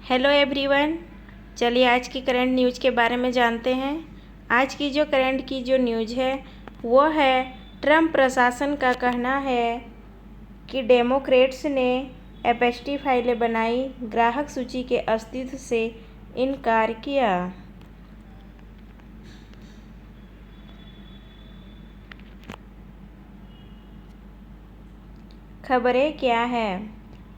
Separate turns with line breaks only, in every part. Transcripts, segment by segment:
Hello everyone. चलिए आज की करंट न्यूज़ के बारे में जानते हैं। आज की जो करंट की जो न्यूज़ है वो है ट्रंप प्रशासन का कहना है कि डेमोक्रेट्स ने एपस्टी फाइलें बनाई, ग्राहक सूची के अस्तित्व से इनकार किया। खबरें क्या है।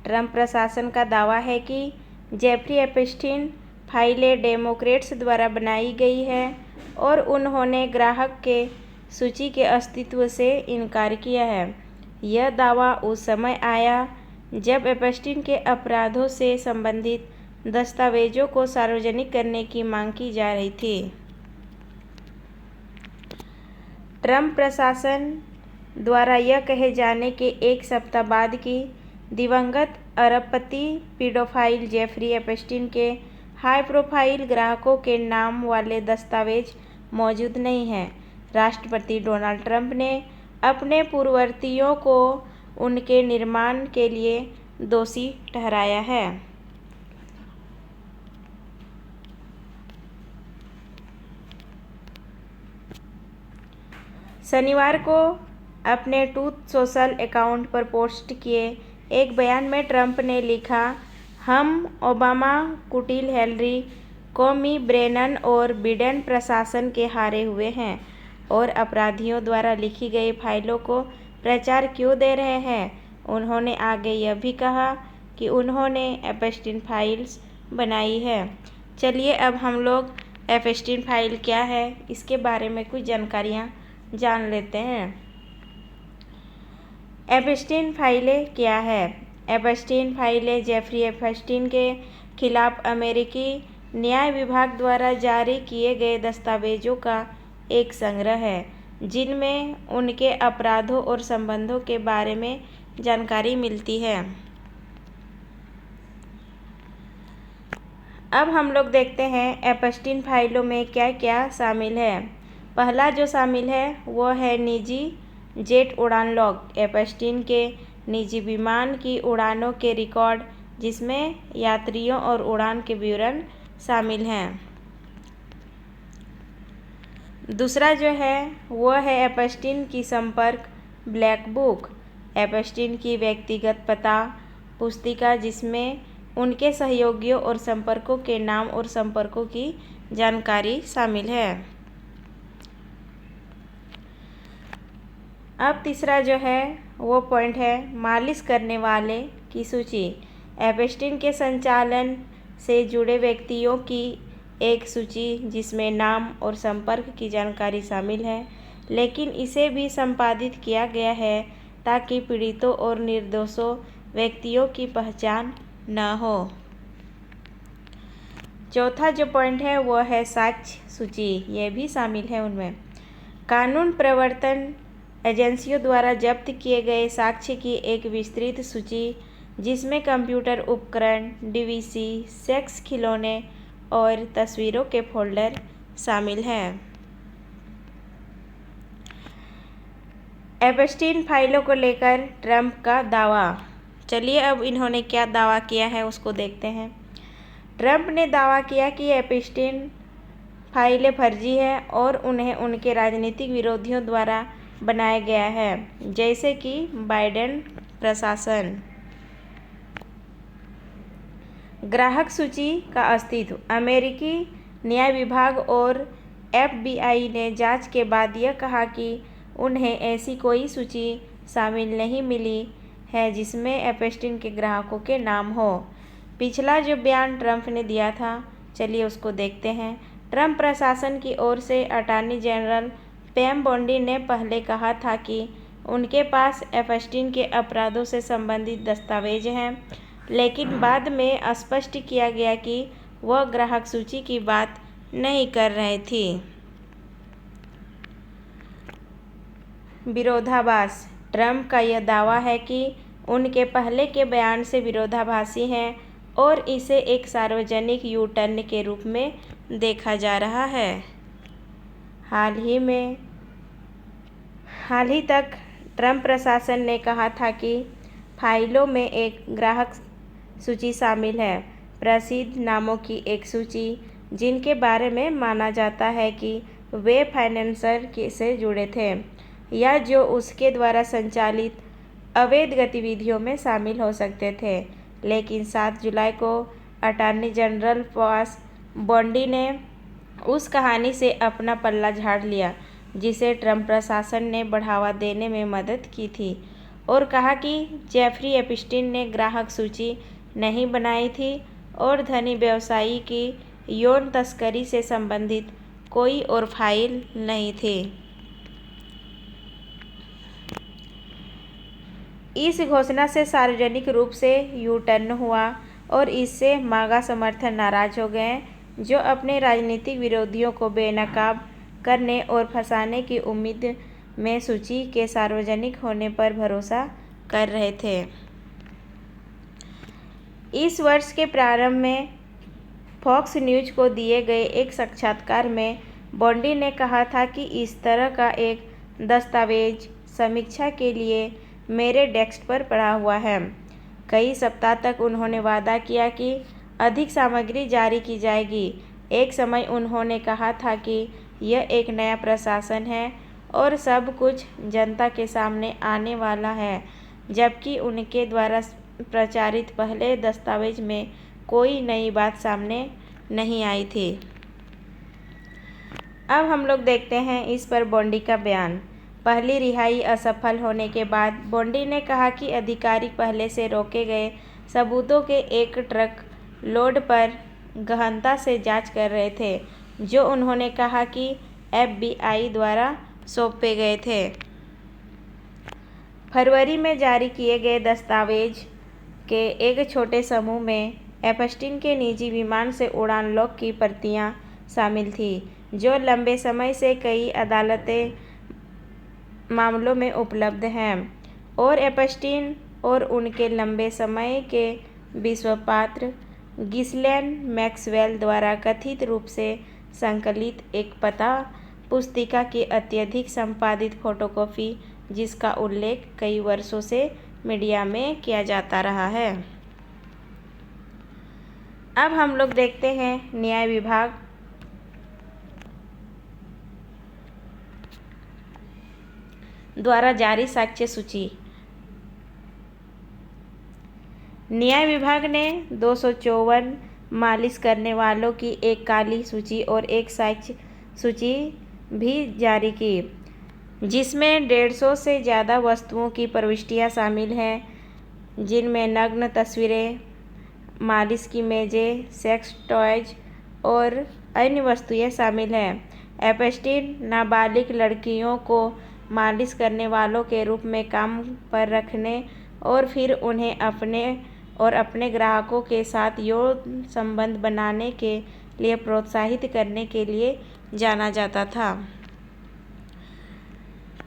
ट्रंप प्रशासन का दावा है कि जेफरी एपस्टीन फाइलें डेमोक्रेट्स द्वारा बनाई गई है और उन्होंने ग्राहक के सूची के अस्तित्व से इनकार किया है। यह दावा उस समय आया जब एपस्टीन के अपराधों से संबंधित दस्तावेजों को सार्वजनिक करने की मांग की जा रही थी। ट्रंप प्रशासन द्वारा यह कहे जाने के एक सप्ताह बाद कि दिवंगत अरबपति पीडोफाइल जेफरी एपस्टीन के हाई प्रोफाइल ग्राहकों के नाम वाले दस्तावेज मौजूद नहीं हैं, राष्ट्रपति डोनाल्ड ट्रंप ने अपने पूर्ववर्तियों को उनके निर्माण के लिए दोषी ठहराया है। शनिवार को अपने ट्रूथ सोशल अकाउंट पर पोस्ट किए एक बयान में ट्रंप ने लिखा, हम ओबामा, कुटिल हेलरी, कॉमी ब्रेनन और बिडेन प्रशासन के हारे हुए हैं और अपराधियों द्वारा लिखी गई फाइलों को प्रचार क्यों दे रहे हैं। उन्होंने आगे यह भी कहा कि उन्होंने एपस्टीन फाइल्स बनाई है। चलिए अब हम लोग एपस्टीन फाइल क्या है इसके बारे में कुछ जानकारियाँ जान लेते हैं। एपस्टीन फाइलें क्या है। एपस्टीन फाइलें जेफरी एपस्टीन के खिलाफ अमेरिकी न्याय विभाग द्वारा जारी किए गए दस्तावेजों का एक संग्रह है जिनमें उनके अपराधों और संबंधों के बारे में जानकारी मिलती है। अब हम लोग देखते हैं एपस्टीन फाइलों में क्या क्या शामिल है। पहला जो शामिल है वो है निजी जेट उड़ान लॉग। एपस्टीन के निजी विमान की उड़ानों के रिकॉर्ड जिसमें यात्रियों और उड़ान के विवरण शामिल हैं। दूसरा जो है वो है एपस्टीन की संपर्क ब्लैक बुक। एपस्टीन की व्यक्तिगत पता पुस्तिका जिसमें उनके सहयोगियों और संपर्कों के नाम और संपर्कों की जानकारी शामिल है। अब तीसरा जो है वो पॉइंट है मालिश करने वाले की सूची। एपस्टीन के संचालन से जुड़े व्यक्तियों की एक सूची जिसमें नाम और संपर्क की जानकारी शामिल है, लेकिन इसे भी संपादित किया गया है ताकि पीड़ितों और निर्दोषों व्यक्तियों की पहचान न हो। चौथा जो पॉइंट है वो है साक्ष्य सूची, ये भी शामिल है उनमें। कानून प्रवर्तन एजेंसियों द्वारा जब्त किए गए साक्ष्य की एक विस्तृत सूची जिसमें कंप्यूटर उपकरण, डीवीसी, सेक्स खिलौने और तस्वीरों के फोल्डर शामिल हैं। एपस्टीन फाइलों को लेकर ट्रंप का दावा। चलिए अब इन्होंने क्या दावा किया है उसको देखते हैं। ट्रंप ने दावा किया कि एपस्टीन फाइलें फर्जी है और उन्हें उनके राजनीतिक विरोधियों द्वारा बनाया गया है, जैसे कि बाइडेन प्रशासन। ग्राहक सूची का अस्तित्व। अमेरिकी न्याय विभाग और एफबीआई ने जांच के बाद यह कहा कि उन्हें ऐसी कोई सूची शामिल नहीं मिली है जिसमें एपस्टीन के ग्राहकों के नाम हो। पिछला जो बयान ट्रंप ने दिया था, चलिए उसको देखते हैं। ट्रंप प्रशासन की ओर से अटॉर्नी जनरल पैम बोंडी ने पहले कहा था कि उनके पास एपस्टीन के अपराधों से संबंधित दस्तावेज हैं, लेकिन बाद में स्पष्ट किया गया कि वह ग्राहक सूची की बात नहीं कर रही थी। विरोधाभास। ट्रंप का यह दावा है कि उनके पहले के बयान से विरोधाभासी हैं और इसे एक सार्वजनिक यू टर्न के रूप में देखा जा रहा है। हाल ही तक ट्रंप प्रशासन ने कहा था कि फाइलों में एक ग्राहक सूची शामिल है। प्रसिद्ध नामों की एक सूची, जिनके बारे में माना जाता है कि वे फाइनेंसर से जुड़े थे या जो उसके द्वारा संचालित अवैध गतिविधियों में शामिल हो सकते थे। लेकिन 7 जुलाई को अटॉर्नी जनरल पास बॉन्डी ने उस कहानी से अपना पल्ला झाड़ लिया जिसे ट्रंप प्रशासन ने बढ़ावा देने में मदद की थी और कहा कि जेफरी एप्स्टीन ने ग्राहक सूची नहीं बनाई थी और धनी व्यवसायी की यौन तस्करी से संबंधित कोई और फाइल नहीं थी। इस घोषणा से सार्वजनिक रूप से यू टर्न हुआ और इससे मागा समर्थक नाराज हो गए, जो अपने राजनीतिक विरोधियों को बेनकाब करने और फंसाने की उम्मीद में सूची के सार्वजनिक होने पर भरोसा कर रहे थे। इस वर्ष के प्रारंभ में फॉक्स न्यूज को दिए गए एक साक्षात्कार में बॉन्डी ने कहा था कि इस तरह का एक दस्तावेज समीक्षा के लिए मेरे डेस्क पर पड़ा हुआ है। कई सप्ताह तक उन्होंने वादा किया कि अधिक सामग्री जारी की जाएगी। एक समय उन्होंने कहा था कि यह एक नया प्रशासन है और सब कुछ जनता के सामने आने वाला है, जबकि उनके द्वारा प्रचारित पहले दस्तावेज में कोई नई बात सामने नहीं आई थी। अब हम लोग देखते हैं इस पर बॉन्डी का बयान। पहली रिहाई असफल होने के बाद बॉन्डी ने कहा कि अधिकारी पहले से रोके गए सबूतों के एक ट्रक लोड पर गहनता से जांच कर रहे थे, जो उन्होंने कहा कि FBI द्वारा सौंपे गए थे। फरवरी में जारी किए गए दस्तावेज के एक छोटे समूह में एप्स्टीन के निजी विमान से उड़ान लॉग की प्रतियां शामिल थीं, जो लंबे समय से कई अदालती मामलों में उपलब्ध हैं, और एप्स्टीन और उनके लंबे समय के विश्वासपात्र गिहिसलैन मैक्सवेल द्वारा कथित रूप से संकलित एक पता पुस्तिका की अत्यधिक संपादित फोटोकॉपी, जिसका उल्लेख कई वर्षों से मीडिया में किया जाता रहा है। अब हम लोग देखते हैं न्याय विभाग द्वारा जारी साक्ष्य सूची। न्याय विभाग ने 254 मालिश करने वालों की एक काली सूची और एक साक्ष्य सूची भी जारी की, जिसमें 150 से ज़्यादा वस्तुओं की प्रविष्टियां शामिल हैं, जिनमें नग्न तस्वीरें, मालिश की मेजें, सेक्स टॉयज और अन्य वस्तुएं शामिल हैं। एप्स्टीन नाबालिग लड़कियों को मालिश करने वालों के रूप में काम पर रखने और फिर उन्हें अपने ग्राहकों के साथ यौन संबंध बनाने के लिए प्रोत्साहित करने के लिए जाना जाता था।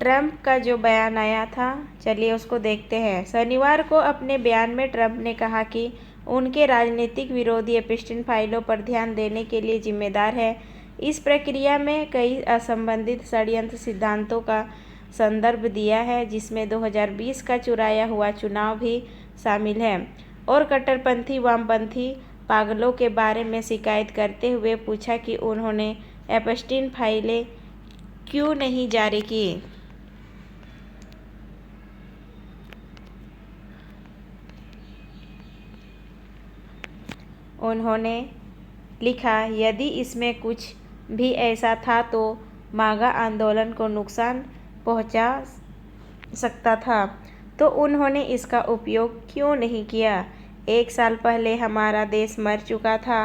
ट्रंप का जो बयान आया था, चलिए उसको देखते हैं। शनिवार को अपने बयान में ट्रंप ने कहा कि उनके राजनीतिक विरोधी एप्स्टीन फाइलों पर ध्यान देने के लिए जिम्मेदार है। इस प्रक्रिया में कई असंबंधित षड्यंत्र सिद्धांतों का संदर्भ दिया है, जिसमें 2020 का चुराया हुआ चुनाव भी शामिल है, और कट्टरपंथी वामपंथी पागलों के बारे में शिकायत करते हुए पूछा कि उन्होंने एप्स्टीन फाइलें क्यों नहीं जारी की। उन्होंने लिखा, यदि इसमें कुछ भी ऐसा था तो मागा आंदोलन को नुकसान पहुंचा सकता था, तो उन्होंने इसका उपयोग क्यों नहीं किया। 1 साल पहले हमारा देश मर चुका था,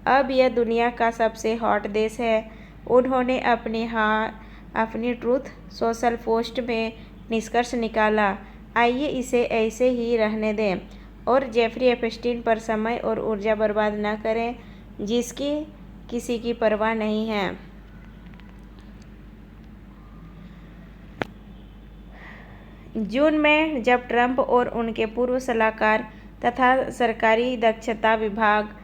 अब यह दुनिया का सबसे हॉट देश है। उन्होंने अपनी ट्रूथ सोशल पोस्ट में निष्कर्ष निकाला, आइए इसे ऐसे ही रहने दें और जेफरी एप्स्टीन पर समय और ऊर्जा बर्बाद न करें, जिसकी किसी की परवाह नहीं है। जून में जब ट्रंप और उनके पूर्व सलाहकार तथा सरकारी दक्षता विभाग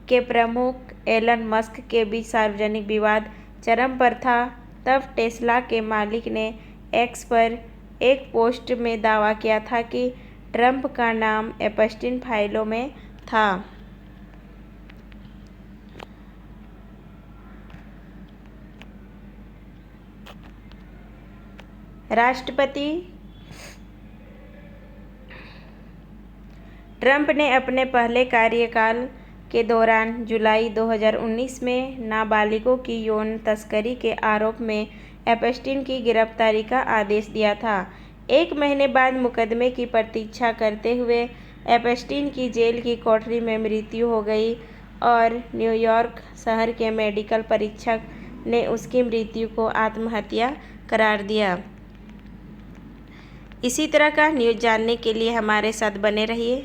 के प्रमुख एलन मस्क के बीच सार्वजनिक विवाद चरम पर था, तब टेस्ला के मालिक ने एक्स पर एक पोस्ट में दावा किया था कि ट्रंप का नाम एप्स्टीन फाइलों में था। राष्ट्रपति ट्रंप ने अपने पहले कार्यकाल के दौरान जुलाई 2019 में नाबालिगों की यौन तस्करी के आरोप में एप्स्टीन की गिरफ्तारी का आदेश दिया था। 1 महीने बाद मुकदमे की प्रतीक्षा करते हुए एप्स्टीन की जेल की कोठरी में मृत्यु हो गई और न्यूयॉर्क शहर के मेडिकल परीक्षक ने उसकी मृत्यु को आत्महत्या करार दिया। इसी तरह का न्यूज़ जानने के लिए हमारे साथ बने रहिए।